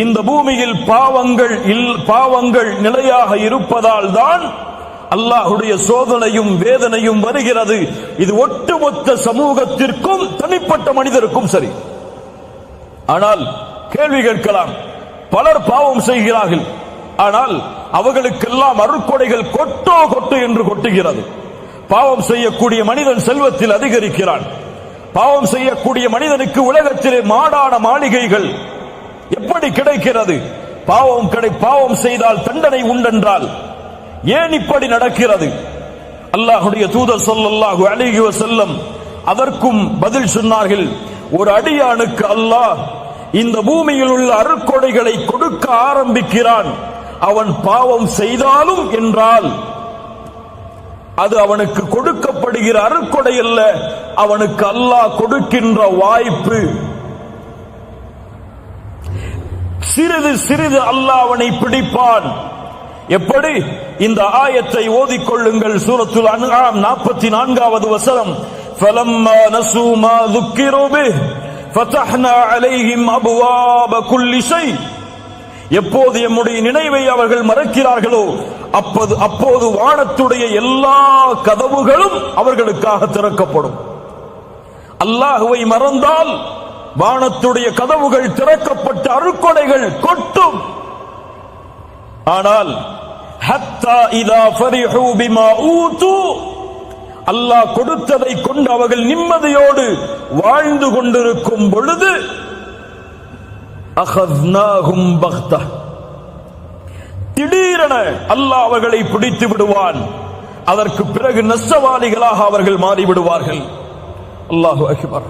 இந்த பூமியில் பாவங்கள் நிலையாக இருப்பதால் தான் அல்லாஹ்வுடைய சோதனையும் வேதனையும் வருகிறது. இது ஒட்டுமொத்த சமூகத்திற்கும் தனிப்பட்ட மனிதருக்கும் சரி. ஆனால் கேள்வி கேட்கலாம், பலர் பாவம் செய்கிறார்கள், ஆனால் அவர்களுக்கெல்லாம் அருட்கொடைகள் கொட்டு என்று கொட்டுகிறது. பாவம் செய்யக்கூடிய மனிதன் செல்வத்தில் அதிகரிக்கிறான். பாவம் செய்யக்கூடிய மனிதனுக்கு உலகத்திலே மாடான மாளிகைகள் எப்படி கிடைக்கிறது? பாவம் செய்தால் தண்டனை உண்டென்றால் ஏன் இப்படி நடக்கிறது? அல்லாஹ்வுடைய தூதர் ஸல்லல்லாஹு அலைஹி வஸல்லம் அதற்கும் பதில் சொன்னார்கள். ஒரு அடியானுக்கு அல்லாஹ் இந்த பூமியில் உள்ள அருட்கொடைகளை கொடுக்க ஆரம்பிக்கிறான். அவன் பாவம் செய்தாலும் என்றால் அது அவனுக்கு கொடுக்கப்படுகிற அருட்கொடை அல்ல, அவனுக்கு அல்லாஹ் கொடுக்கின்ற வாய்ப்பு. சிறிது சிறிது அல்லாஹ் அவனை பிடிப்பான். எப்படி? இந்த ஆயத்தை ஓதிக்கொள்ளுங்கள். சூரத்துல் அன்ஆம் 44வது வசனம். ஃபலம்மா நஸூ மா ذُكِّرُوا بِهِ فَتَحْنَا عَلَيْهِمْ أَبْوَابَ كُلِّ شَيْءٍ. எப்போது எம்முடைய நினைவை அவர்கள் மறக்கிறார்களோ அப்போது வானத்துடைய எல்லா கதவுகளும் அவர்களுக்காக திறக்கப்படும். அல்லாஹ்வை மறந்தால் வானத்துடைய கதவுகள் திறக்கப்பட்ட அருட்கொடைகள் கொட்டும். ஆனால் ஹத்தா இதா ஃபரிஹூ பிமா ஊது, அல்லாஹ் கொடுத்ததை கொண்டு அவர்கள் நிம்மதியோடு வாழ்ந்து கொண்டிருக்கும் பொழுது அகத்னாஹும் பக்தா, திடீரென அல்லாஹ் அவர்களை பிடித்து விடுவான். அதற்கு பிறகு நஷ்டவாளிகளாக அவர்கள் மாறிவிடுவார்கள். அல்லாஹு அக்பர்.